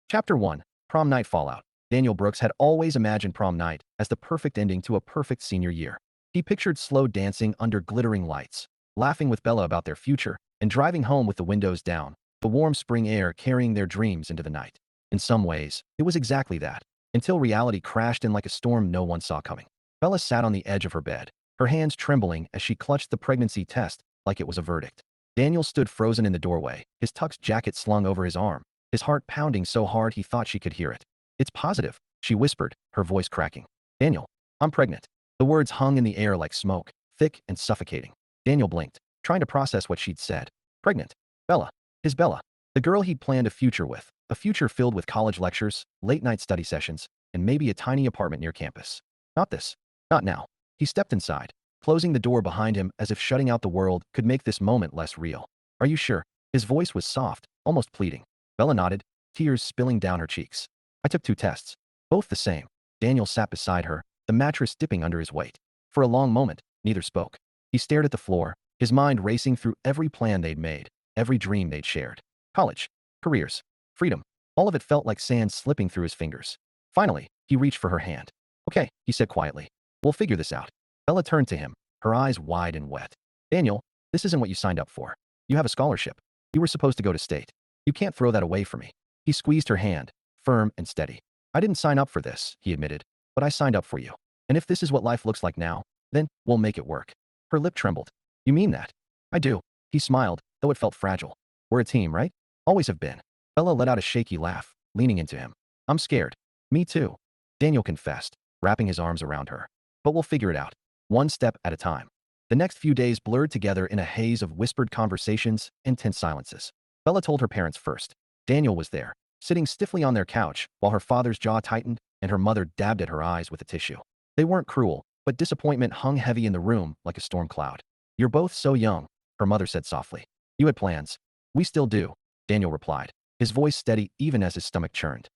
Chapter 1. Prom Night Fallout. Daniel Brooks had always imagined prom night as the perfect ending to a perfect senior year. He pictured slow dancing under glittering lights, laughing with Bella about their future, and driving home with the windows down, the warm spring air carrying their dreams into the night. In some ways, it was exactly that, until reality crashed in like a storm no one saw coming. Bella sat on the edge of her bed, her hands trembling as she clutched the pregnancy test like it was a verdict. Daniel stood frozen in the doorway, his tux jacket slung over his arm, his heart pounding so hard he thought she could hear it. "It's positive," she whispered, her voice cracking. "Daniel, I'm pregnant." The words hung in the air like smoke, thick and suffocating. Daniel blinked, trying to process what she'd said. Pregnant. Bella. His Bella. The girl he'd planned a future with. A future filled with college lectures, late-night study sessions, and maybe a tiny apartment near campus. Not this. Not now. He stepped inside, closing the door behind him as if shutting out the world could make this moment less real. "Are you sure?" His voice was soft, almost pleading. Bella nodded, tears spilling down her cheeks. "I took 2 tests. Both the same." Daniel sat beside her, the mattress dipping under his weight. For a long moment, neither spoke. He stared at the floor, his mind racing through every plan they'd made, every dream they'd shared. College, careers, freedom. All of it felt like sand slipping through his fingers. Finally, he reached for her hand. "Okay," he said quietly. "We'll figure this out." Bella turned to him, her eyes wide and wet. "Daniel, this isn't what you signed up for. You have a scholarship. You were supposed to go to state. You can't throw that away for me." He squeezed her hand, firm and steady. "I didn't sign up for this," he admitted, "but I signed up for you. And if this is what life looks like now, then we'll make it work." Her lip trembled. "You mean that?" "I do." He smiled, though it felt fragile. "We're a team, right? Always have been." Bella let out a shaky laugh, leaning into him. "I'm scared." "Me too," Daniel confessed, wrapping his arms around her. "But we'll figure it out, one step at a time." The next few days blurred together in a haze of whispered conversations and tense silences. Bella told her parents first. Daniel was there, sitting stiffly on their couch while her father's jaw tightened and her mother dabbed at her eyes with a tissue. They weren't cruel, but disappointment hung heavy in the room like a storm cloud. "You're both so young," her mother said softly. "You had plans." "We still do," Daniel replied, his voice steady even as his stomach churned.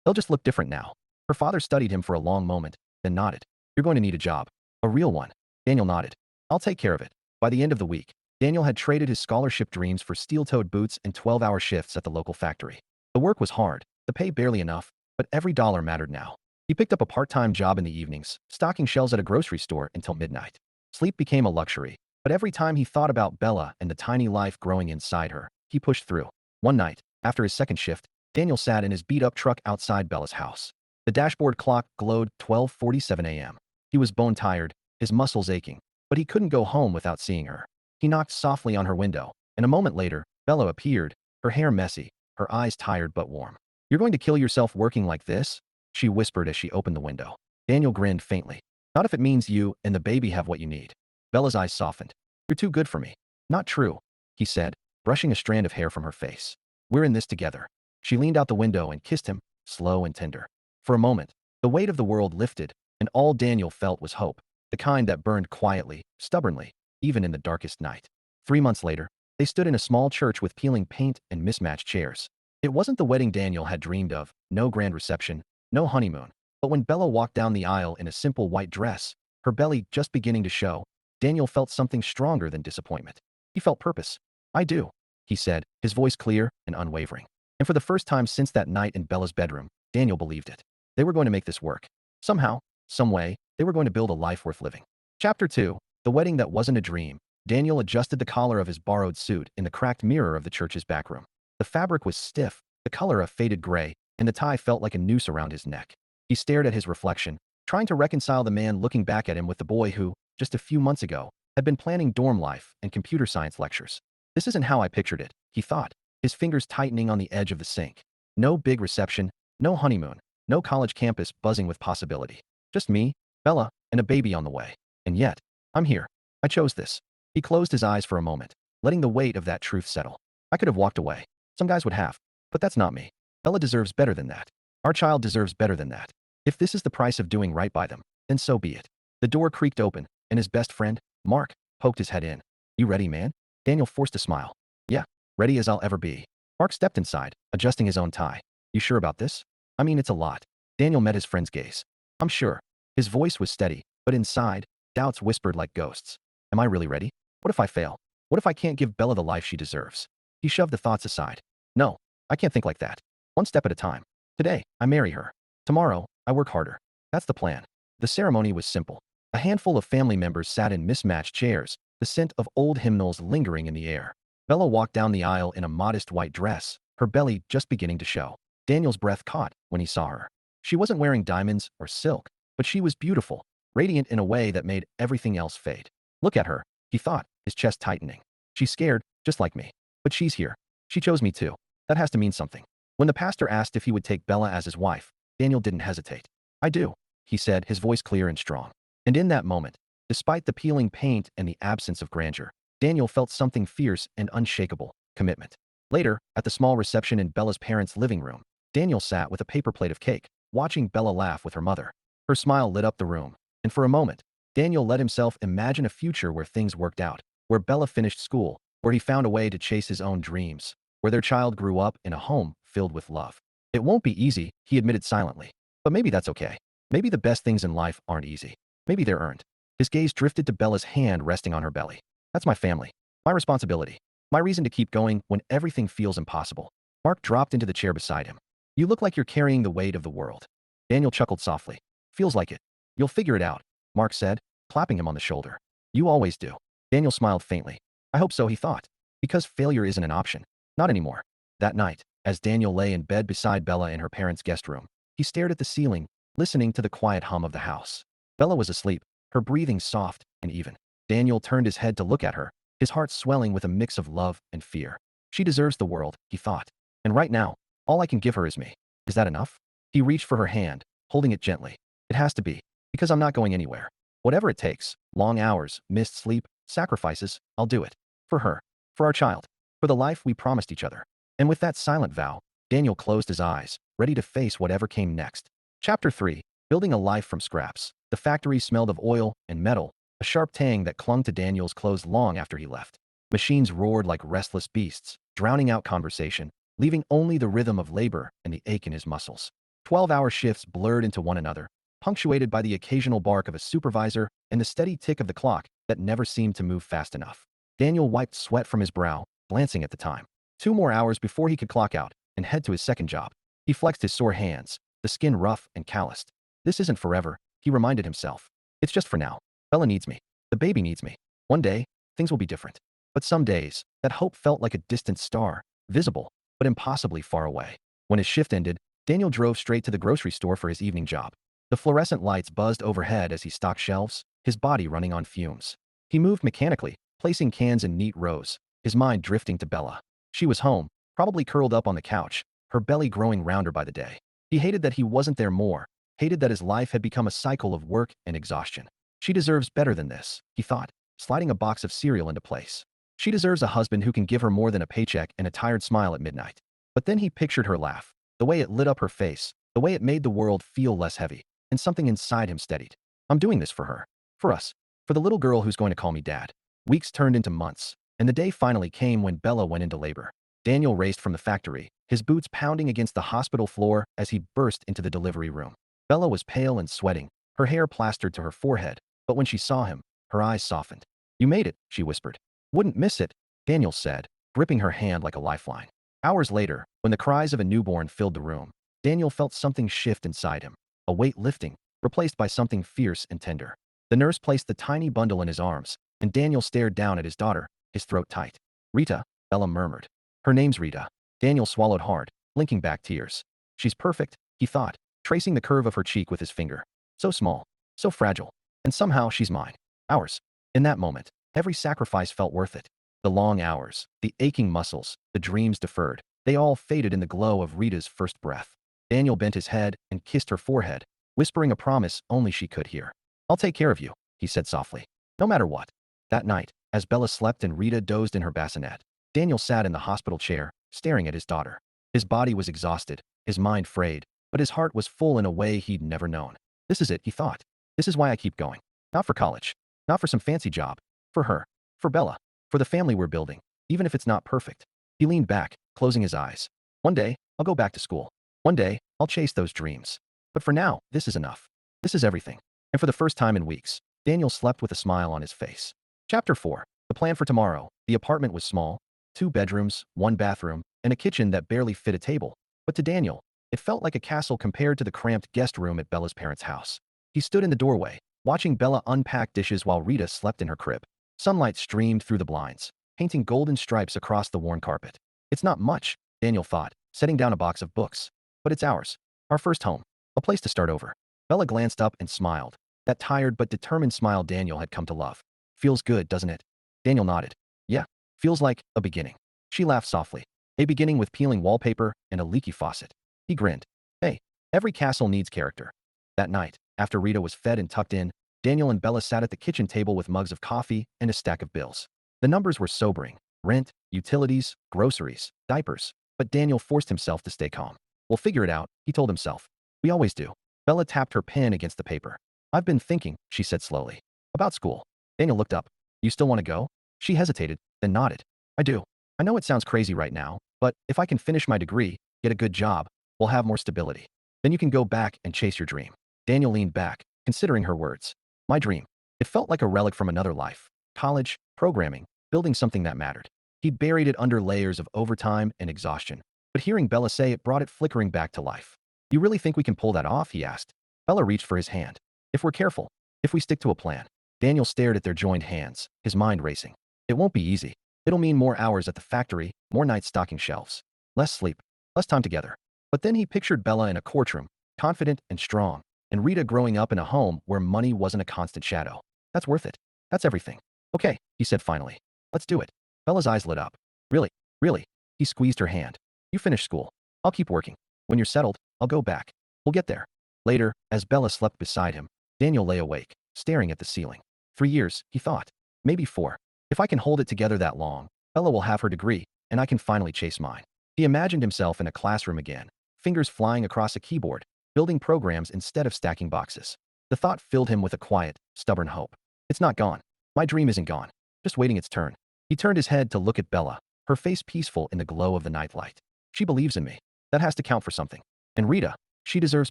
"They'll just look different now." Her father studied him for a long moment, then nodded. "You're going to need a job. A real one." Daniel nodded. "I'll take care of it." By the end of the week, Daniel had traded his scholarship dreams for steel-toed boots and 12-hour shifts at the local factory. The work was hard, the pay barely enough, but every dollar mattered now. He picked up a part-time job in the evenings, stocking shelves at a grocery store until midnight. Sleep became a luxury, but every time he thought about Bella and the tiny life growing inside her, he pushed through. One night, after his second shift, Daniel sat in his beat-up truck outside Bella's house. The dashboard clock glowed 12:47 a.m. He was bone-tired, his muscles aching, but he couldn't go home without seeing her. He knocked softly on her window, and a moment later, Bella appeared, her hair messy, her eyes tired but warm. "You're going to kill yourself working like this?" she whispered as she opened the window. Daniel grinned faintly. "Not if it means you and the baby have what you need." Bella's eyes softened. "You're too good for me." "Not true," he said, brushing a strand of hair from her face. "We're in this together." She leaned out the window and kissed him, slow and tender. For a moment, the weight of the world lifted, and all Daniel felt was hope, the kind that burned quietly, stubbornly, even in the darkest night. 3 months later, they stood in a small church with peeling paint and mismatched chairs. It wasn't the wedding Daniel had dreamed of, no grand reception, no honeymoon. But when Bella walked down the aisle in a simple white dress, her belly just beginning to show, Daniel felt something stronger than disappointment. He felt purpose. "I do," he said, his voice clear and unwavering. And for the first time since that night in Bella's bedroom, Daniel believed it. They were going to make this work. Somehow, some way, they were going to build a life worth living. Chapter 2. The Wedding That Wasn't a Dream. Daniel adjusted the collar of his borrowed suit in the cracked mirror of the church's back room. The fabric was stiff, the color a faded gray, and the tie felt like a noose around his neck. He stared at his reflection, trying to reconcile the man looking back at him with the boy who, just a few months ago, had been planning dorm life and computer science lectures. "This isn't how I pictured it," he thought, his fingers tightening on the edge of the sink. No big reception, no honeymoon, no college campus buzzing with possibility. Just me, Bella, and a baby on the way. And yet, I'm here. I chose this. He closed his eyes for a moment, letting the weight of that truth settle. I could have walked away. Some guys would have. But that's not me. Bella deserves better than that. Our child deserves better than that. If this is the price of doing right by them, then so be it. The door creaked open, and his best friend, Mark, poked his head in. "You ready, man?" Daniel forced a smile. "Yeah, ready as I'll ever be." Mark stepped inside, adjusting his own tie. "You sure about this?" "I mean, it's a lot." Daniel met his friend's gaze. "I'm sure." His voice was steady, but inside, doubts whispered like ghosts. "Am I really ready? What if I fail? What if I can't give Bella the life she deserves?" He shoved the thoughts aside. "No, I can't think like that. One step at a time." Today, I marry her. Tomorrow, I work harder. That's the plan. The ceremony was simple. A handful of family members sat in mismatched chairs, the scent of old hymnals lingering in the air. Bella walked down the aisle in a modest white dress, her belly just beginning to show. Daniel's breath caught when he saw her. She wasn't wearing diamonds or silk, but she was beautiful, radiant in a way that made everything else fade. Look at her, he thought, his chest tightening. She's scared, just like me. But she's here. She chose me too. That has to mean something. When the pastor asked if he would take Bella as his wife, Daniel didn't hesitate. I do, he said, his voice clear and strong. And in that moment, despite the peeling paint and the absence of grandeur, Daniel felt something fierce and unshakable: commitment. Later, at the small reception in Bella's parents' living room, Daniel sat with a paper plate of cake, watching Bella laugh with her mother. Her smile lit up the room, and for a moment, Daniel let himself imagine a future where things worked out, where Bella finished school, where he found a way to chase his own dreams, where their child grew up in a home filled with love. It won't be easy, he admitted silently. But maybe that's okay. Maybe the best things in life aren't easy. Maybe they're earned. His gaze drifted to Bella's hand resting on her belly. That's my family. My responsibility. My reason to keep going when everything feels impossible. Mark dropped into the chair beside him. You look like you're carrying the weight of the world. Daniel chuckled softly. Feels like it. You'll figure it out, Mark said, clapping him on the shoulder. You always do. Daniel smiled faintly. I hope so, he thought. Because failure isn't an option. Not anymore. That night, as Daniel lay in bed beside Bella in her parents' guest room, he stared at the ceiling, listening to the quiet hum of the house. Bella was asleep, her breathing soft and even. Daniel turned his head to look at her, his heart swelling with a mix of love and fear. She deserves the world, he thought. And right now, all I can give her is me. Is that enough? He reached for her hand, holding it gently. It has to be, because I'm not going anywhere. Whatever it takes, long hours, missed sleep, sacrifices, I'll do it. For her. For our child. For the life we promised each other. And with that silent vow, Daniel closed his eyes, ready to face whatever came next. Chapter 3. Building a life from scraps. The factory smelled of oil and metal, a sharp tang that clung to Daniel's clothes long after he left. Machines roared like restless beasts, drowning out conversation, leaving only the rhythm of labor and the ache in his muscles. 12-hour shifts blurred into one another, punctuated by the occasional bark of a supervisor and the steady tick of the clock that never seemed to move fast enough. Daniel wiped sweat from his brow, glancing at the time. 2 more hours before he could clock out and head to his second job. He flexed his sore hands, the skin rough and calloused. This isn't forever, he reminded himself. It's just for now. Bella needs me. The baby needs me. One day, things will be different. But some days, that hope felt like a distant star, visible, but impossibly far away. When his shift ended, Daniel drove straight to the grocery store for his evening job. The fluorescent lights buzzed overhead as he stocked shelves, his body running on fumes. He moved mechanically, placing cans in neat rows, his mind drifting to Bella. She was home, probably curled up on the couch, her belly growing rounder by the day. He hated that he wasn't there more, hated that his life had become a cycle of work and exhaustion. She deserves better than this, he thought, sliding a box of cereal into place. She deserves a husband who can give her more than a paycheck and a tired smile at midnight. But then he pictured her laugh, the way it lit up her face, the way it made the world feel less heavy, and something inside him steadied. I'm doing this for her. For us. For the little girl who's going to call me dad. Weeks turned into months, and the day finally came when Bella went into labor. Daniel raced from the factory, his boots pounding against the hospital floor as he burst into the delivery room. Bella was pale and sweating, her hair plastered to her forehead, but when she saw him, her eyes softened. You made it, she whispered. Wouldn't miss it, Daniel said, gripping her hand like a lifeline. Hours later, when the cries of a newborn filled the room, Daniel felt something shift inside him, a weight lifting, replaced by something fierce and tender. The nurse placed the tiny bundle in his arms, and Daniel stared down at his daughter, his throat tight. Rita, Bella murmured. Her name's Rita. Daniel swallowed hard, blinking back tears. She's perfect, he thought, tracing the curve of her cheek with his finger. So small, so fragile, and somehow she's mine. Ours. In that moment, every sacrifice felt worth it. The long hours, the aching muscles, the dreams deferred, they all faded in the glow of Rita's first breath. Daniel bent his head and kissed her forehead, whispering a promise only she could hear. I'll take care of you, he said softly. No matter what. That night, as Bella slept and Rita dozed in her bassinet, Daniel sat in the hospital chair, staring at his daughter. His body was exhausted, his mind frayed, but his heart was full in a way he'd never known. This is it, he thought. This is why I keep going. Not for college. Not for some fancy job. For her. For Bella. For the family we're building. Even if it's not perfect. He leaned back, closing his eyes. One day, I'll go back to school. One day, I'll chase those dreams. But for now, this is enough. This is everything. And for the first time in weeks, Daniel slept with a smile on his face. Chapter 4. The plan for tomorrow. The apartment was small. 2 bedrooms, 1 bathroom, and a kitchen that barely fit a table. But to Daniel, It felt like a castle compared to the cramped guest room at Bella's parents' house. He stood in the doorway, watching Bella unpack dishes while Rita slept in her crib. Sunlight streamed through the blinds, painting golden stripes across the worn carpet. It's not much, Daniel thought, setting down a box of books. But it's ours. Our first home. A place to start over. Bella glanced up and smiled. That tired but determined smile Daniel had come to love. Feels good, doesn't it? Daniel nodded. Yeah, feels like a beginning. She laughed softly. A beginning with peeling wallpaper and a leaky faucet. He grinned. Hey, every castle needs character. That night, after Rita was fed and tucked in, Daniel and Bella sat at the kitchen table with mugs of coffee and a stack of bills. The numbers were sobering. Rent, utilities, groceries, diapers. But Daniel forced himself to stay calm. We'll figure it out, he told himself. We always do. Bella tapped her pen against the paper. I've been thinking, she said slowly. About school. Daniel looked up. You still want to go? She hesitated, then nodded. I do. I know it sounds crazy right now, but if I can finish my degree, get a good job, we'll have more stability. Then you can go back and chase your dream. Daniel leaned back, considering her words. My dream. It felt like a relic from another life. College, programming, building something that mattered. He'd buried it under layers of overtime and exhaustion. But hearing Bella say it brought it flickering back to life. You really think we can pull that off? He asked. Bella reached for his hand. If we're careful, if we stick to a plan. Daniel stared at their joined hands, his mind racing. It won't be easy. It'll mean more hours at the factory, more nights stocking shelves. Less sleep, less time together. But then he pictured Bella in a courtroom, confident and strong, and Rita growing up in a home where money wasn't a constant shadow. That's worth it. That's everything. Okay, he said finally. Let's do it. Bella's eyes lit up. Really? Really? He squeezed her hand. You finish school. I'll keep working. When you're settled, I'll go back. We'll get there. Later, as Bella slept beside him, Daniel lay awake, staring at the ceiling. 3 years, he thought. Maybe 4. If I can hold it together that long, Bella will have her degree, and I can finally chase mine. He imagined himself in a classroom again, fingers flying across a keyboard, building programs instead of stacking boxes. The thought filled him with a quiet, stubborn hope. It's not gone. My dream isn't gone. Just waiting its turn. He turned his head to look at Bella, her face peaceful in the glow of the nightlight. She believes in me. That has to count for something. And Rita, she deserves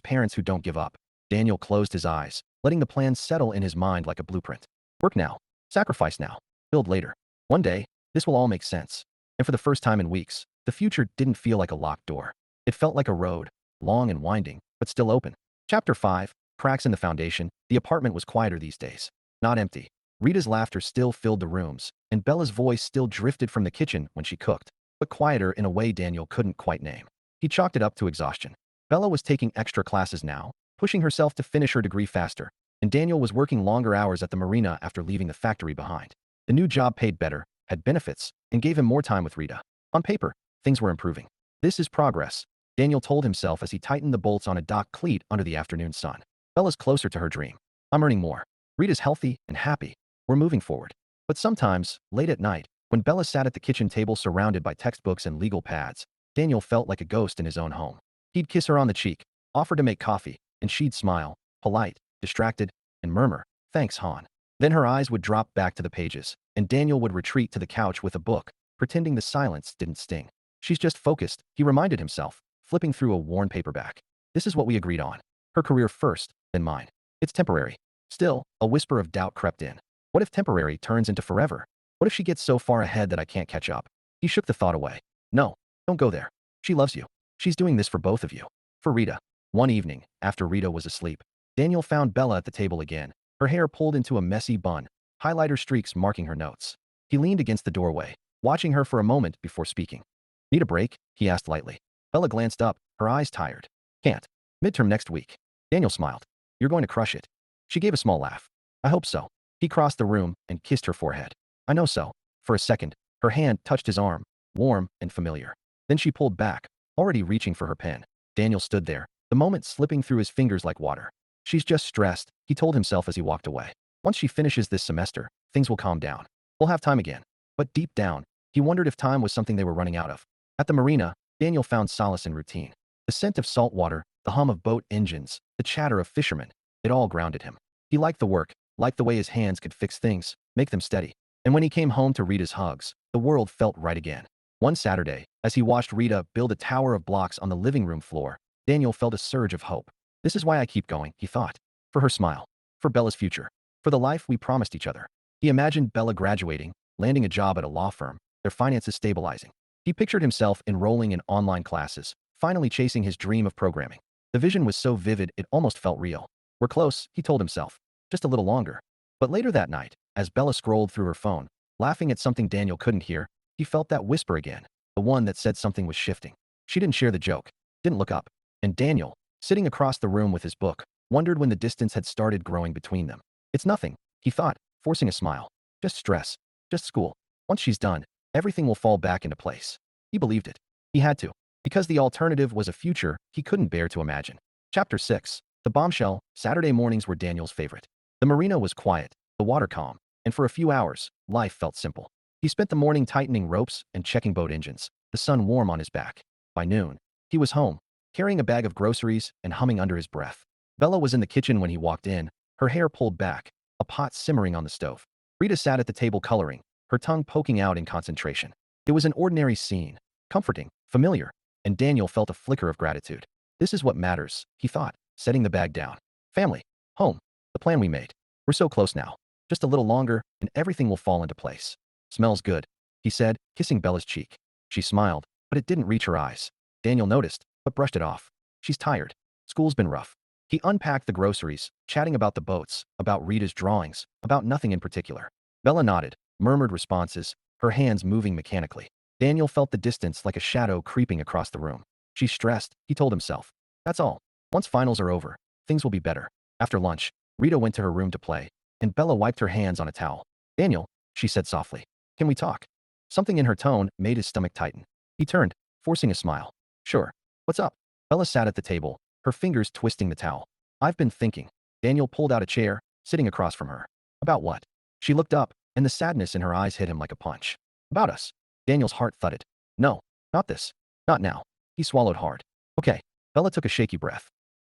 parents who don't give up. Daniel closed his eyes, letting the plan settle in his mind like a blueprint. Work now. Sacrifice now. Build later. One day, this will all make sense. And for the first time in weeks, the future didn't feel like a locked door. It felt like a road, long and winding, but still open. Chapter 5, Cracks in the Foundation. The apartment was quieter these days. Not empty. Rita's laughter still filled the rooms, and Bella's voice still drifted from the kitchen when she cooked, but quieter in a way Daniel couldn't quite name. He chalked it up to exhaustion. Bella was taking extra classes now, pushing herself to finish her degree faster, and Daniel was working longer hours at the marina after leaving the factory behind. The new job paid better, had benefits, and gave him more time with Rita. On paper, things were improving. This is progress, Daniel told himself as he tightened the bolts on a dock cleat under the afternoon sun. Bella's closer to her dream. I'm earning more. Rita's healthy and happy. We're moving forward. But sometimes, late at night, when Bella sat at the kitchen table surrounded by textbooks and legal pads, Daniel felt like a ghost in his own home. He'd kiss her on the cheek, offer to make coffee, and she'd smile, polite, distracted, and murmur, thanks, hon. Then her eyes would drop back to the pages, and Daniel would retreat to the couch with a book, pretending the silence didn't sting. She's just focused, he reminded himself, flipping through a worn paperback. This is what we agreed on. Her career first, then mine. It's temporary. Still, a whisper of doubt crept in. What if temporary turns into forever? What if she gets so far ahead that I can't catch up? He shook the thought away. No, don't go there. She loves you. She's doing this for both of you. For Rita. One evening, after Rita was asleep, Daniel found Bella at the table again, her hair pulled into a messy bun, highlighter streaks marking her notes. He leaned against the doorway, watching her for a moment before speaking. Need a break? He asked lightly. Bella glanced up, her eyes tired. Can't. Midterm next week. Daniel smiled. You're going to crush it. She gave a small laugh. I hope so. He crossed the room and kissed her forehead. I know so. For a second, her hand touched his arm, warm and familiar. Then she pulled back, already reaching for her pen. Daniel stood there, the moment slipping through his fingers like water. She's just stressed, he told himself as he walked away. Once she finishes this semester, things will calm down. We'll have time again. But deep down, he wondered if time was something they were running out of. At the marina, Daniel found solace in routine. The scent of salt water, the hum of boat engines, the chatter of fishermen, it all grounded him. He liked the work, liked the way his hands could fix things, make them steady. And when he came home to Rita's hugs, the world felt right again. One Saturday, as he watched Rita build a tower of blocks on the living room floor, Daniel felt a surge of hope. This is why I keep going, he thought. For her smile. For Bella's future. For the life we promised each other. He imagined Bella graduating, landing a job at a law firm, their finances stabilizing. He pictured himself enrolling in online classes, finally chasing his dream of programming. The vision was so vivid it almost felt real. We're close, he told himself. Just a little longer. But later that night, as Bella scrolled through her phone, laughing at something Daniel couldn't hear, he felt that whisper again, the one that said something was shifting. She didn't share the joke, didn't look up, and Daniel, sitting across the room with his book, wondered when the distance had started growing between them. It's nothing, he thought, forcing a smile. Just stress. Just school. Once she's done, everything will fall back into place. He believed it. He had to. Because the alternative was a future he couldn't bear to imagine. Chapter 6. The bombshell. Saturday mornings were Daniel's favorite. The marina was quiet, the water calm, and for a few hours, life felt simple. He spent the morning tightening ropes and checking boat engines, the sun warm on his back. By noon, he was home, carrying a bag of groceries and humming under his breath. Bella was in the kitchen when he walked in, her hair pulled back, a pot simmering on the stove. Rita sat at the table coloring, her tongue poking out in concentration. It was an ordinary scene, comforting, familiar, and Daniel felt a flicker of gratitude. This is what matters, he thought, setting the bag down. Family. Home. The plan we made. We're so close now. Just a little longer, and everything will fall into place. Smells good, he said, kissing Bella's cheek. She smiled, but it didn't reach her eyes. Daniel noticed, but brushed it off. She's tired. School's been rough. He unpacked the groceries, chatting about the boats, about Rita's drawings, about nothing in particular. Bella nodded, murmured responses, her hands moving mechanically. Daniel felt the distance like a shadow creeping across the room. She's stressed, he told himself. That's all. Once finals are over, things will be better. After lunch, Rita went to her room to play, and Bella wiped her hands on a towel. Daniel, she said softly, can we talk? Something in her tone made his stomach tighten. He turned, forcing a smile. Sure. What's up? Bella sat at the table, her fingers twisting the towel. I've been thinking. Daniel pulled out a chair, sitting across from her. About what? She looked up, and the sadness in her eyes hit him like a punch. About us. Daniel's heart thudded. No, not this. Not now. He swallowed hard. Okay. Bella took a shaky breath.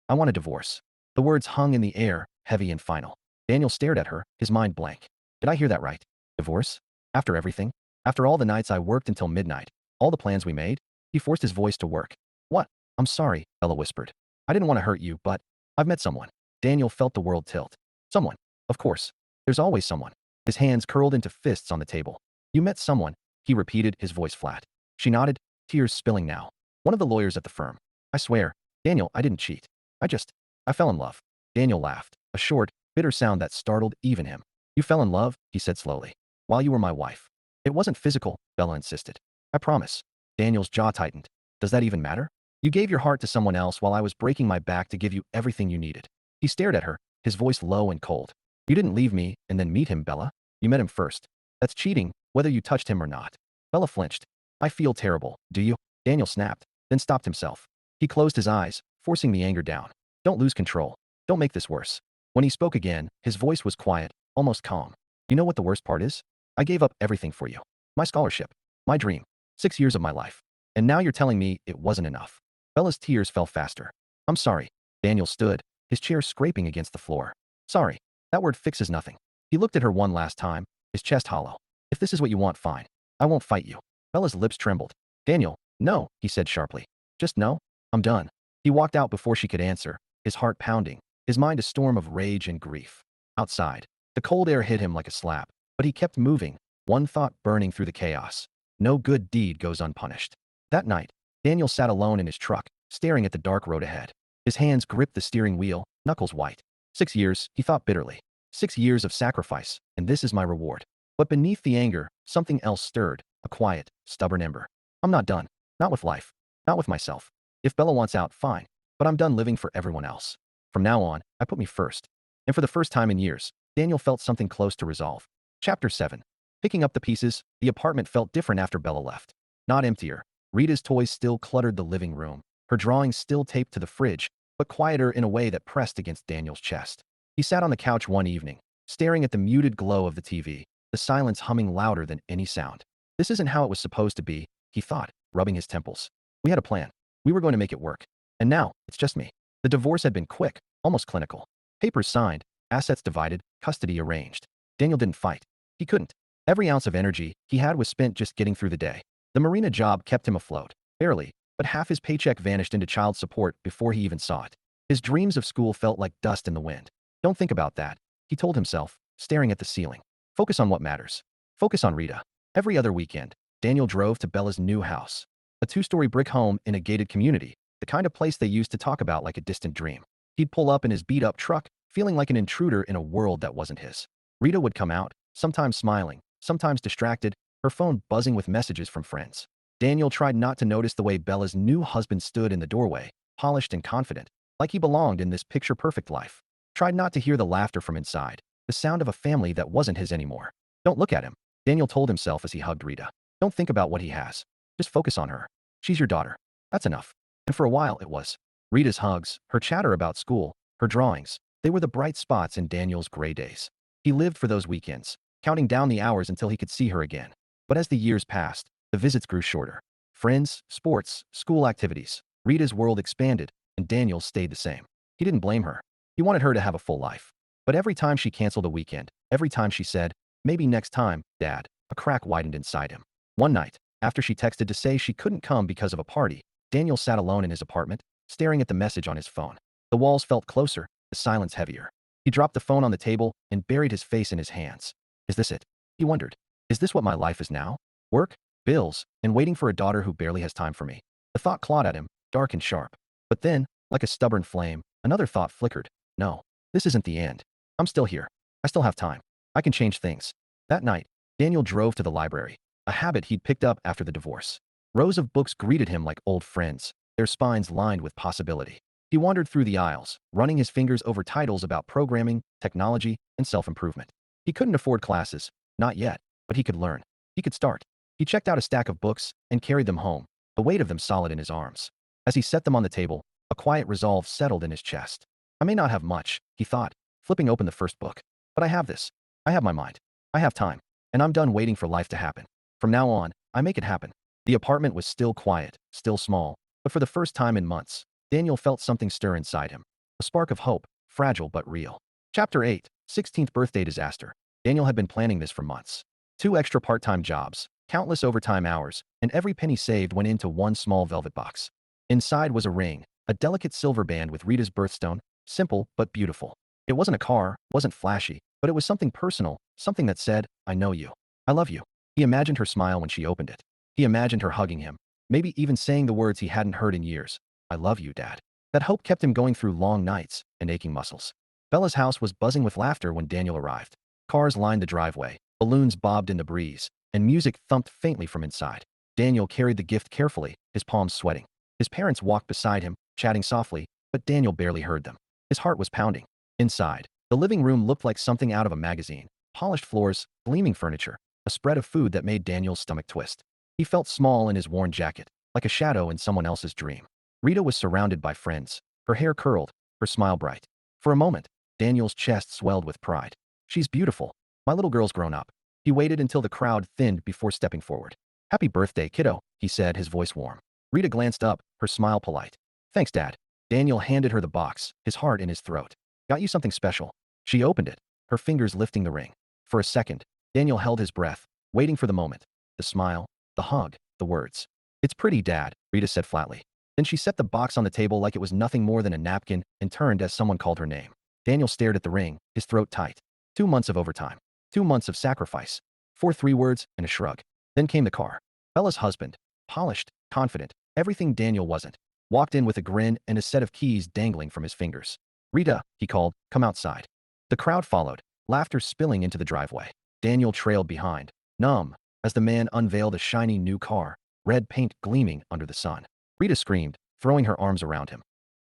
I want a divorce. The words hung in the air, heavy and final. Daniel stared at her, his mind blank. Did I hear that right? Divorce? After everything? After all the nights I worked until midnight? All the plans we made? He forced his voice to work. What? I'm sorry, Bella whispered. I didn't want to hurt you, but I've met someone. Daniel felt the world tilt. Someone. Of course. There's always someone. His hands curled into fists on the table. You met someone, he repeated, his voice flat. She nodded, tears spilling now. One of the lawyers at the firm. I swear. Daniel, I didn't cheat. I fell in love. Daniel laughed, a short, bitter sound that startled even him. You fell in love, he said slowly. While you were my wife. It wasn't physical, Bella insisted. I promise. Daniel's jaw tightened. Does that even matter? You gave your heart to someone else while I was breaking my back to give you everything you needed. He stared at her, his voice low and cold. You didn't leave me and then meet him, Bella. You met him first. That's cheating, whether you touched him or not. Bella flinched. I feel terrible, do you? Daniel snapped, then stopped himself. He closed his eyes, forcing the anger down. Don't lose control. Don't make this worse. When he spoke again, his voice was quiet, almost calm. You know what the worst part is? I gave up everything for you. My scholarship. My dream. 6 years of my life. And now you're telling me it wasn't enough. Bella's tears fell faster. I'm sorry. Daniel stood, his chair scraping against the floor. Sorry. That word fixes nothing. He looked at her one last time, his chest hollow. If this is what you want, fine. I won't fight you. Bella's lips trembled. Daniel, no, he said sharply. Just no. I'm done. He walked out before she could answer, his heart pounding, his mind a storm of rage and grief. Outside, the cold air hit him like a slap, but he kept moving, one thought burning through the chaos. No good deed goes unpunished. That night, Daniel sat alone in his truck, staring at the dark road ahead. His hands gripped the steering wheel, knuckles white. 6 years, he thought bitterly. 6 years of sacrifice, and this is my reward. But beneath the anger, something else stirred, a quiet, stubborn ember. I'm not done. Not with life. Not with myself. If Bella wants out, fine. But I'm done living for everyone else. From now on, I put me first. And for the first time in years, Daniel felt something close to resolve. Chapter 7. Picking up the pieces, the apartment felt different after Bella left. Not emptier. Rita's toys still cluttered the living room, her drawings still taped to the fridge, but quieter in a way that pressed against Daniel's chest. He sat on the couch one evening, staring at the muted glow of the TV, the silence humming louder than any sound. This isn't how it was supposed to be, he thought, rubbing his temples. We had a plan. We were going to make it work. And now, it's just me. The divorce had been quick, almost clinical. Papers signed, assets divided, custody arranged. Daniel didn't fight. He couldn't. Every ounce of energy he had was spent just getting through the day. The marina job kept him afloat, barely, but half his paycheck vanished into child support before he even saw it. His dreams of school felt like dust in the wind. Don't think about that, he told himself, staring at the ceiling. Focus on what matters. Focus on Rita. Every other weekend, Daniel drove to Bella's new house. A 2-story brick home in a gated community, the kind of place they used to talk about like a distant dream. He'd pull up in his beat-up truck, feeling like an intruder in a world that wasn't his. Rita would come out, sometimes smiling, sometimes distracted, her phone buzzing with messages from friends. Daniel tried not to notice the way Bella's new husband stood in the doorway, polished and confident, like he belonged in this picture-perfect life. Tried not to hear the laughter from inside, the sound of a family that wasn't his anymore. Don't look at him, Daniel told himself as he hugged Rita. Don't think about what he has. Just focus on her. She's your daughter. That's enough. And for a while it was. Rita's hugs, her chatter about school, her drawings, they were the bright spots in Daniel's gray days. He lived for those weekends, counting down the hours until he could see her again. But as the years passed, the visits grew shorter. Friends, sports, school activities. Rita's world expanded, and Daniel's stayed the same. He didn't blame her. He wanted her to have a full life. But every time she canceled a weekend, every time she said, "Maybe next time, Dad," a crack widened inside him. One night, after she texted to say she couldn't come because of a party, Daniel sat alone in his apartment, staring at the message on his phone. The walls felt closer, the silence heavier. He dropped the phone on the table and buried his face in his hands. Is this it? He wondered. Is this what my life is now? Work, bills, and waiting for a daughter who barely has time for me. The thought clawed at him, dark and sharp. But then, like a stubborn flame, another thought flickered. No, this isn't the end. I'm still here. I still have time. I can change things. That night, Daniel drove to the library, a habit he'd picked up after the divorce. Rows of books greeted him like old friends, their spines lined with possibility. He wandered through the aisles, running his fingers over titles about programming, technology, and self-improvement. He couldn't afford classes, not yet, but he could learn. He could start. He checked out a stack of books and carried them home, the weight of them solid in his arms. As he set them on the table, a quiet resolve settled in his chest. I may not have much, he thought, flipping open the first book. But I have this. I have my mind. I have time. And I'm done waiting for life to happen. From now on, I make it happen. The apartment was still quiet, still small, but for the first time in months, Daniel felt something stir inside him. A spark of hope, fragile but real. Chapter 8, 16th Birthday Disaster. Daniel had been planning this for months. 2 extra part-time jobs, countless overtime hours, and every penny saved went into one small velvet box. Inside was a ring, a delicate silver band with Rita's birthstone, simple but beautiful. It wasn't a car, wasn't flashy, but it was something personal, something that said, I know you. I love you. He imagined her smile when she opened it. He imagined her hugging him, maybe even saying the words he hadn't heard in years. I love you, Dad. That hope kept him going through long nights and aching muscles. Bella's house was buzzing with laughter when Daniel arrived. Cars lined the driveway, balloons bobbed in the breeze, and music thumped faintly from inside. Daniel carried the gift carefully, his palms sweating. His parents walked beside him, chatting softly, but Daniel barely heard them. His heart was pounding. Inside, the living room looked like something out of a magazine. Polished floors, gleaming furniture, a spread of food that made Daniel's stomach twist. He felt small in his worn jacket, like a shadow in someone else's dream. Rita was surrounded by friends, her hair curled, her smile bright. For a moment, Daniel's chest swelled with pride. She's beautiful. My little girl's grown up. He waited until the crowd thinned before stepping forward. Happy birthday, kiddo, he said, his voice warm. Rita glanced up, her smile polite. Thanks, Dad. Daniel handed her the box, his heart in his throat. Got you something special. She opened it, her fingers lifting the ring. For a second, Daniel held his breath, waiting for the moment. The smile, the hug, the words. It's pretty, Dad, Rita said flatly. Then she set the box on the table like it was nothing more than a napkin and turned as someone called her name. Daniel stared at the ring, his throat tight. 2 months of overtime. 2 months of sacrifice. 3 words and a shrug. Then came the car. Bella's husband, polished, confident, everything Daniel wasn't, walked in with a grin and a set of keys dangling from his fingers. Rita, he called, come outside. The crowd followed, laughter spilling into the driveway. Daniel trailed behind, numb, as the man unveiled a shiny new car, red paint gleaming under the sun. Rita screamed, throwing her arms around him.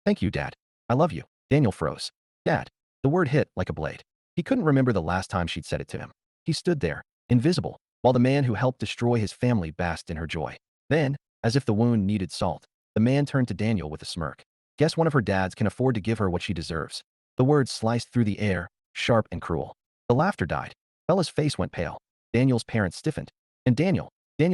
Thank you, Dad. I love you. Daniel froze. Dad. The word hit like a blade. He couldn't remember the last time she'd said it to him. He stood there, invisible, while the man who helped destroy his family basked in her joy. Then, as if the wound needed salt, the man turned to Daniel with a smirk. Guess one of her dads can afford to give her what she deserves. The words sliced through the air, sharp and cruel. The laughter died. Bella's face went pale. Daniel's parents stiffened. And Daniel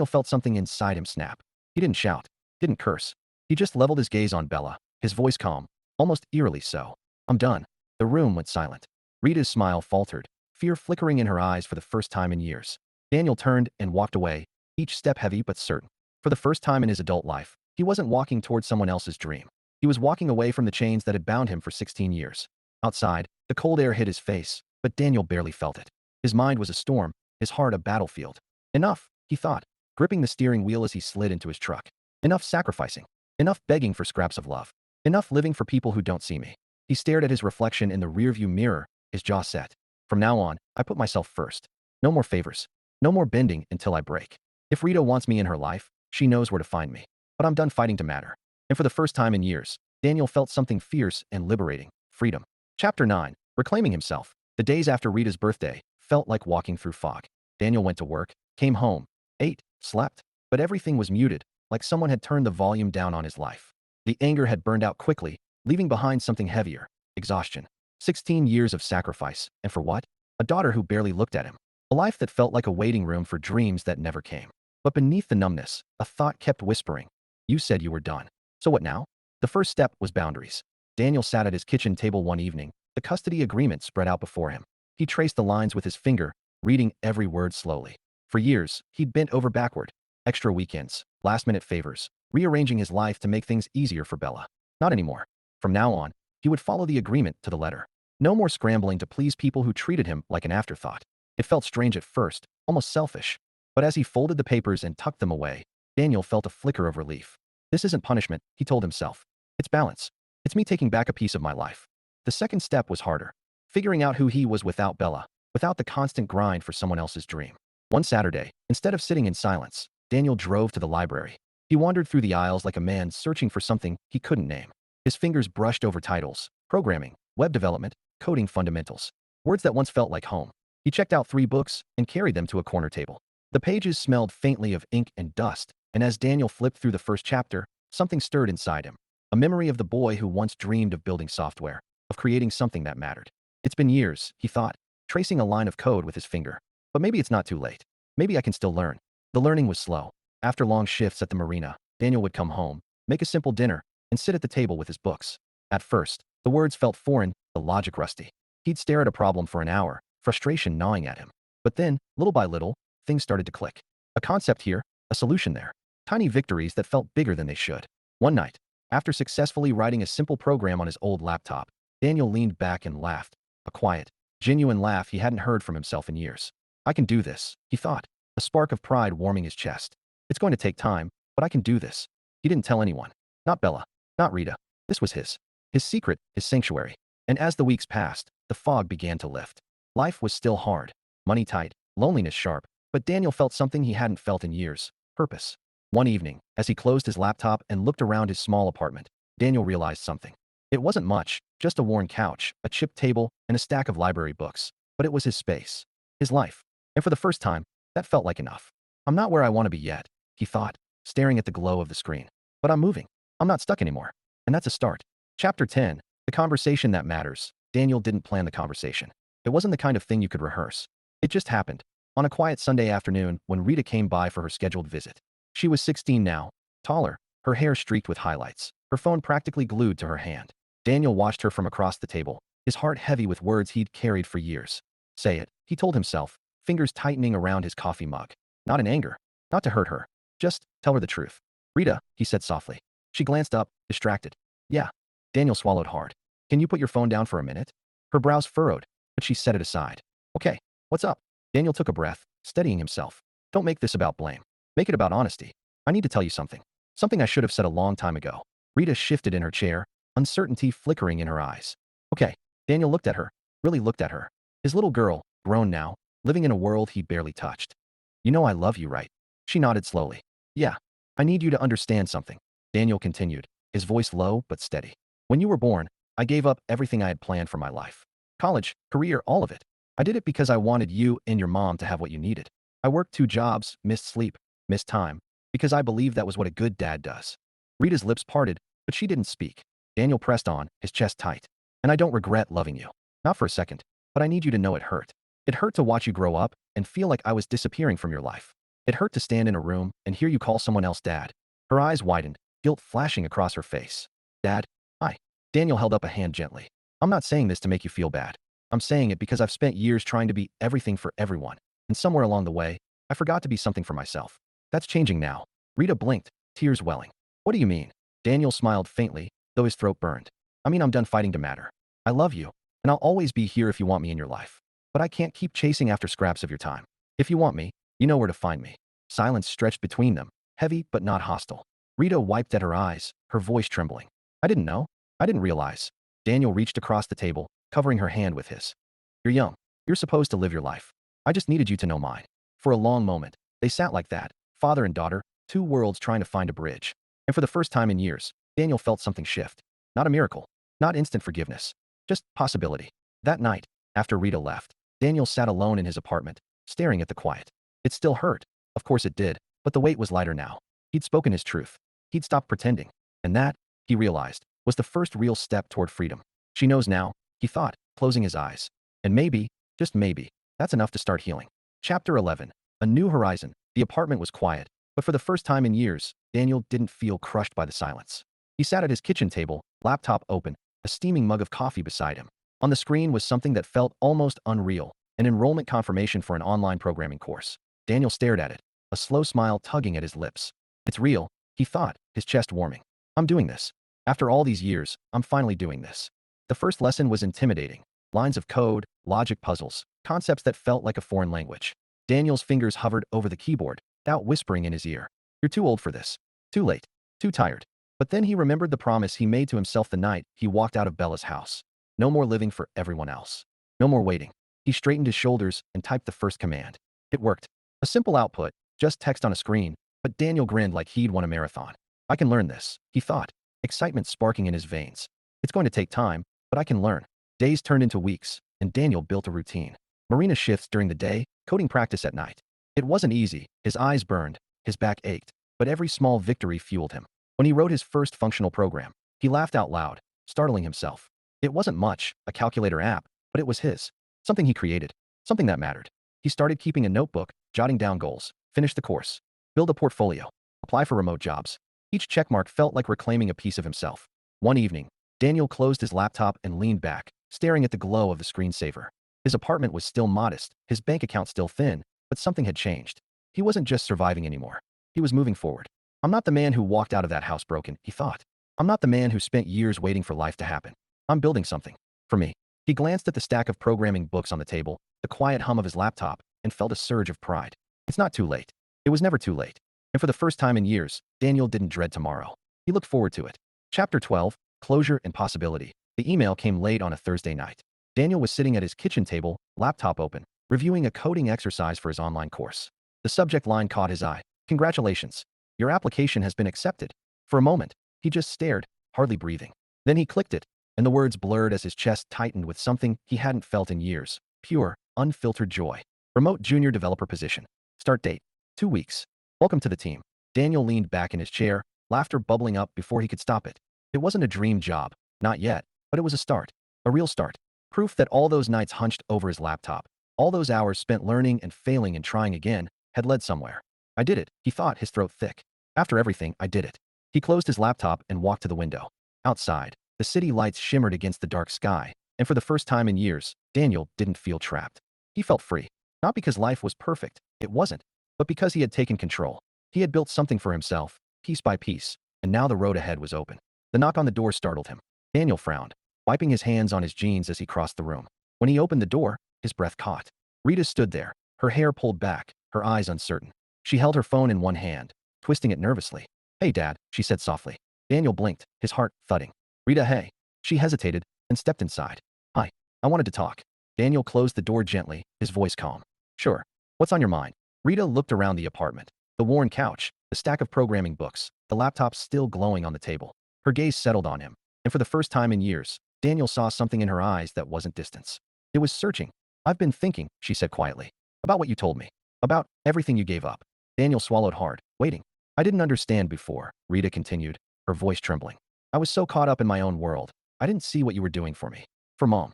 felt something inside him snap. He didn't shout, didn't curse. He just leveled his gaze on Bella, his voice calm, almost eerily so. I'm done. The room went silent. Rita's smile faltered, fear flickering in her eyes for the first time in years. Daniel turned and walked away, each step heavy but certain. For the first time in his adult life, he wasn't walking towards someone else's dream. He was walking away from the chains that had bound him for 16 years. Outside, the cold air hit his face, but Daniel barely felt it. His mind was a storm, his heart a battlefield. Enough, he thought, gripping the steering wheel as he slid into his truck. Enough sacrificing. Enough begging for scraps of love. Enough living for people who don't see me. He stared at his reflection in the rearview mirror, his jaw set. From now on, I put myself first. No more favors. No more bending until I break. If Rita wants me in her life, she knows where to find me. But I'm done fighting to matter. And for the first time in years, Daniel felt something fierce and liberating. Freedom. Chapter 9. Reclaiming himself. The days after Rita's birthday felt like walking through fog. Daniel went to work, came home, ate, slept, but everything was muted, like someone had turned the volume down on his life. The anger had burned out quickly, leaving behind something heavier: exhaustion. 16 years of sacrifice, and for what? A daughter who barely looked at him. A life that felt like a waiting room for dreams that never came. But beneath the numbness, a thought kept whispering. You said you were done. So what now? The first step was boundaries. Daniel sat at his kitchen table one evening, the custody agreement spread out before him. He traced the lines with his finger, reading every word slowly. For years, he'd bent over backward. Extra weekends, last-minute favors, rearranging his life to make things easier for Bella. Not anymore. From now on, he would follow the agreement to the letter. No more scrambling to please people who treated him like an afterthought. It felt strange at first, almost selfish. But as he folded the papers and tucked them away, Daniel felt a flicker of relief. This isn't punishment, he told himself. It's balance. It's me taking back a piece of my life. The second step was harder. Figuring out who he was without Bella, without the constant grind for someone else's dream. One Saturday, instead of sitting in silence, Daniel drove to the library. He wandered through the aisles like a man searching for something he couldn't name. His fingers brushed over titles: programming, web development, coding fundamentals. Words that once felt like home. He checked out 3 books and carried them to a corner table. The pages smelled faintly of ink and dust, and as Daniel flipped through the first chapter, something stirred inside him. A memory of the boy who once dreamed of building software, of creating something that mattered. It's been years, he thought, tracing a line of code with his finger. But maybe it's not too late. Maybe I can still learn. The learning was slow. After long shifts at the marina, Daniel would come home, make a simple dinner, and sit at the table with his books. At first, the words felt foreign, the logic rusty. He'd stare at a problem for an hour, frustration gnawing at him. But then, little by little, things started to click. A concept here, a solution there. Tiny victories that felt bigger than they should. One night, after successfully writing a simple program on his old laptop, Daniel leaned back and laughed. A quiet, genuine laugh he hadn't heard from himself in years. I can do this, he thought, a spark of pride warming his chest. It's going to take time, but I can do this. He didn't tell anyone. Not Bella. Not Rita. This was his. His secret, his sanctuary. And as the weeks passed, the fog began to lift. Life was still hard. Money tight. Loneliness sharp. But Daniel felt something he hadn't felt in years. Purpose. One evening, as he closed his laptop and looked around his small apartment, Daniel realized something. It wasn't much, just a worn couch, a chipped table, and a stack of library books. But it was his space. His life. And for the first time, that felt like enough. I'm not where I want to be yet, he thought, staring at the glow of the screen. But I'm moving. I'm not stuck anymore. And that's a start. Chapter 10. The conversation that matters. Daniel didn't plan the conversation. It wasn't the kind of thing you could rehearse. It just happened. On a quiet Sunday afternoon when Rita came by for her scheduled visit. She was 16 now, taller, her hair streaked with highlights, her phone practically glued to her hand. Daniel watched her from across the table, his heart heavy with words he'd carried for years. Say it, he told himself, fingers tightening around his coffee mug. Not in anger. Not to hurt her. Just tell her the truth. Rita, he said softly. She glanced up, distracted. Yeah. Daniel swallowed hard. Can you put your phone down for a minute? Her brows furrowed, but she set it aside. Okay, what's up? Daniel took a breath, steadying himself. Don't make this about blame. Make it about honesty. I need to tell you something. Something I should have said a long time ago. Rita shifted in her chair, uncertainty flickering in her eyes. Okay. Daniel looked at her, really looked at her. His little girl, grown now, living in a world he barely touched. You know I love you, right? She nodded slowly. Yeah. I need you to understand something. Daniel continued, his voice low but steady. When you were born, I gave up everything I had planned for my life. College, career, all of it. I did it because I wanted you and your mom to have what you needed. I worked 2 jobs, missed sleep, missed time, because I believed that was what a good dad does. Rita's lips parted, but she didn't speak. Daniel pressed on, his chest tight. And I don't regret loving you. Not for a second, but I need you to know it hurt. It hurt to watch you grow up and feel like I was disappearing from your life. It hurt to stand in a room and hear you call someone else dad. Her eyes widened, guilt flashing across her face. Dad? Hi. Daniel held up a hand gently. I'm not saying this to make you feel bad. I'm saying it because I've spent years trying to be everything for everyone. And somewhere along the way, I forgot to be something for myself. That's changing now. Rita blinked, tears welling. What do you mean? Daniel smiled faintly, though his throat burned. I mean, I'm done fighting to matter. I love you, and I'll always be here if you want me in your life. But I can't keep chasing after scraps of your time. If you want me, you know where to find me. Silence stretched between them, heavy but not hostile. Rita wiped at her eyes, her voice trembling. I didn't know. I didn't realize. Daniel reached across the table, covering her hand with his. You're young. You're supposed to live your life. I just needed you to know mine. For a long moment, they sat like that, father and daughter, two worlds trying to find a bridge. And for the first time in years, Daniel felt something shift. Not a miracle. Not instant forgiveness. Just possibility. That night, after Rita left, Daniel sat alone in his apartment, staring at the quiet. It still hurt. Of course it did, but the weight was lighter now. He'd spoken his truth. He'd stopped pretending. And that, he realized, was the first real step toward freedom. She knows now, he thought, closing his eyes. And maybe, just maybe, that's enough to start healing. Chapter 11. A New Horizon. The apartment was quiet, but for the first time in years, Daniel didn't feel crushed by the silence. He sat at his kitchen table, laptop open, a steaming mug of coffee beside him. On the screen was something that felt almost unreal, an enrollment confirmation for an online programming course. Daniel stared at it, a slow smile tugging at his lips. It's real, he thought, his chest warming. I'm doing this. After all these years, I'm finally doing this. The first lesson was intimidating. Lines of code, logic puzzles, concepts that felt like a foreign language. Daniel's fingers hovered over the keyboard, doubt whispering in his ear. You're too old for this. Too late. Too tired. But then he remembered the promise he made to himself the night he walked out of Bella's house. No more living for everyone else. No more waiting. He straightened his shoulders and typed the first command. It worked. A simple output, just text on a screen, but Daniel grinned like he'd won a marathon. I can learn this, he thought, excitement sparking in his veins. It's going to take time, but I can learn. Days turned into weeks, and Daniel built a routine. Marina shifts during the day, coding practice at night. It wasn't easy, his eyes burned, his back ached, but every small victory fueled him. When he wrote his first functional program, he laughed out loud, startling himself. It wasn't much, a calculator app, but it was his. Something he created. Something that mattered. He started keeping a notebook, jotting down goals, finish the course, build a portfolio, apply for remote jobs. Each checkmark felt like reclaiming a piece of himself. One evening, Daniel closed his laptop and leaned back, staring at the glow of the screensaver. His apartment was still modest, his bank account still thin, but something had changed. He wasn't just surviving anymore. He was moving forward. I'm not the man who walked out of that house broken, he thought. I'm not the man who spent years waiting for life to happen. I'm building something. For me. He glanced at the stack of programming books on the table, the quiet hum of his laptop, and felt a surge of pride. It's not too late. It was never too late. And for the first time in years, Daniel didn't dread tomorrow. He looked forward to it. Chapter 12. Closure and Possibility. The email came late on a Thursday night. Daniel was sitting at his kitchen table, laptop open, reviewing a coding exercise for his online course. The subject line caught his eye. Congratulations. Your application has been accepted. For a moment, he just stared, hardly breathing. Then he clicked it, and the words blurred as his chest tightened with something he hadn't felt in years. Pure, unfiltered joy. Remote junior developer position. Start date. 2 weeks. Welcome to the team. Daniel leaned back in his chair, laughter bubbling up before he could stop it. It wasn't a dream job. Not yet. But it was a start. A real start. Proof that all those nights hunched over his laptop, all those hours spent learning and failing and trying again, had led somewhere. I did it, he thought, his throat thick. After everything, I did it. He closed his laptop and walked to the window. Outside, the city lights shimmered against the dark sky, and for the first time in years, Daniel didn't feel trapped. He felt free. Not because life was perfect, it wasn't, but because he had taken control. He had built something for himself, piece by piece, and now the road ahead was open. The knock on the door startled him. Daniel frowned, wiping his hands on his jeans as he crossed the room. When he opened the door, his breath caught. Rita stood there, her hair pulled back, her eyes uncertain. She held her phone in one hand, twisting it nervously. Hey, Dad, she said softly. Daniel blinked, his heart thudding. Rita, hey. She hesitated and stepped inside. Hi. I wanted to talk. Daniel closed the door gently, his voice calm. Sure. What's on your mind? Rita looked around the apartment. The worn couch, the stack of programming books, the laptop still glowing on the table. Her gaze settled on him, and for the first time in years, Daniel saw something in her eyes that wasn't distance. It was searching. I've been thinking, she said quietly, about what you told me. About everything you gave up. Daniel swallowed hard, waiting. I didn't understand before, Rita continued, her voice trembling. I was so caught up in my own world. I didn't see what you were doing for me. For Mom.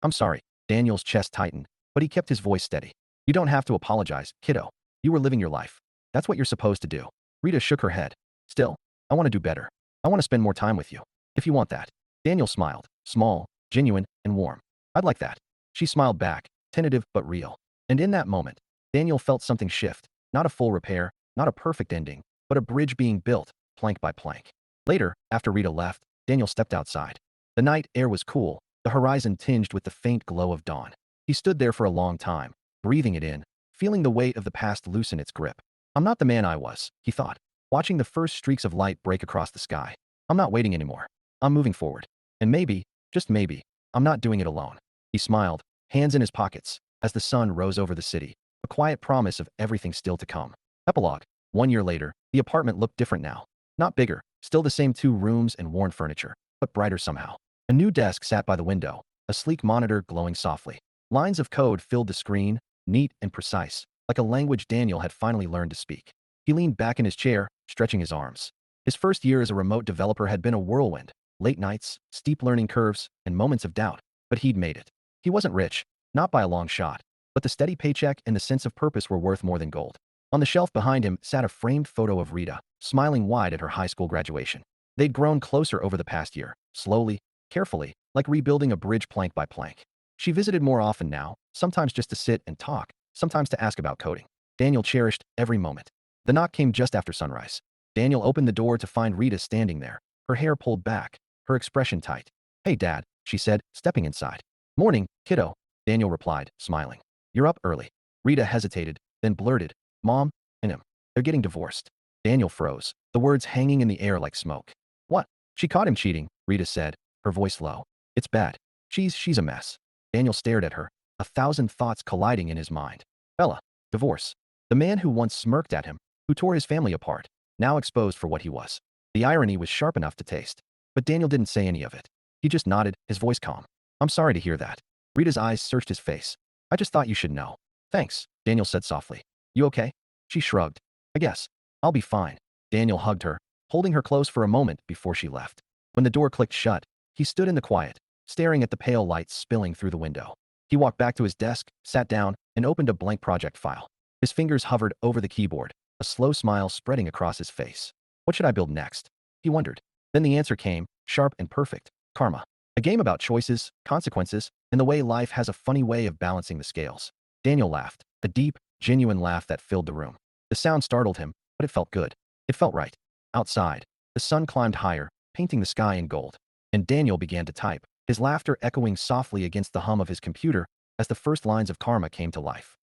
I'm sorry. Daniel's chest tightened, but he kept his voice steady. You don't have to apologize, kiddo. You were living your life. That's what you're supposed to do. Rita shook her head. Still, I want to do better. I want to spend more time with you. If you want that. Daniel smiled, small, genuine, and warm. I'd like that. She smiled back, tentative but real. And in that moment, Daniel felt something shift. Not a full repair, not a perfect ending, but a bridge being built, plank by plank. Later, after Rita left, Daniel stepped outside. The night air was cool, the horizon tinged with the faint glow of dawn. He stood there for a long time, breathing it in, feeling the weight of the past loosen its grip. I'm not the man I was, he thought. watching the first streaks of light break across the sky. I'm not waiting anymore. I'm moving forward. And maybe, just maybe, I'm not doing it alone. He smiled, hands in his pockets, as the sun rose over the city, a quiet promise of everything still to come. Epilogue. 1 year later, the apartment looked different now. Not bigger, still the same 2 rooms and worn furniture, but brighter somehow. A new desk sat by the window, a sleek monitor glowing softly. Lines of code filled the screen, neat and precise, like a language Daniel had finally learned to speak. He leaned back in his chair, stretching his arms. His first year as a remote developer had been a whirlwind, late nights, steep learning curves, and moments of doubt, but he'd made it. He wasn't rich, not by a long shot, but the steady paycheck and the sense of purpose were worth more than gold. On the shelf behind him sat a framed photo of Rita, smiling wide at her high school graduation. They'd grown closer over the past year, slowly, carefully, like rebuilding a bridge plank by plank. She visited more often now, sometimes just to sit and talk, sometimes to ask about coding. Daniel cherished every moment. The knock came just after sunrise. Daniel opened the door to find Rita standing there, her hair pulled back, her expression tight. "Hey, Dad," she said, stepping inside. "Morning, kiddo," Daniel replied, smiling. "You're up early." Rita hesitated, then blurted, "Mom and him, they're getting divorced." Daniel froze, the words hanging in the air like smoke. "What?" "She caught him cheating," Rita said, her voice low. "It's bad. She's a mess." Daniel stared at her, a thousand thoughts colliding in his mind. Bella. Divorce. The man who once smirked at him, who tore his family apart, now exposed for what he was. The irony was sharp enough to taste. But Daniel didn't say any of it. He just nodded, his voice calm. "I'm sorry to hear that." Rita's eyes searched his face. "I just thought you should know." "Thanks," Daniel said softly. "You okay?" She shrugged. "I guess. I'll be fine." Daniel hugged her, holding her close for a moment before she left. When the door clicked shut, he stood in the quiet, staring at the pale lights spilling through the window. He walked back to his desk, sat down, and opened a blank project file. His fingers hovered over the keyboard, a slow smile spreading across his face. What should I build next? He wondered. Then the answer came, sharp and perfect. Karma. A game about choices, consequences, and the way life has a funny way of balancing the scales. Daniel laughed, a deep, genuine laugh that filled the room. The sound startled him, but it felt good. It felt right. Outside, the sun climbed higher, painting the sky in gold. And Daniel began to type, his laughter echoing softly against the hum of his computer as the first lines of Karma came to life.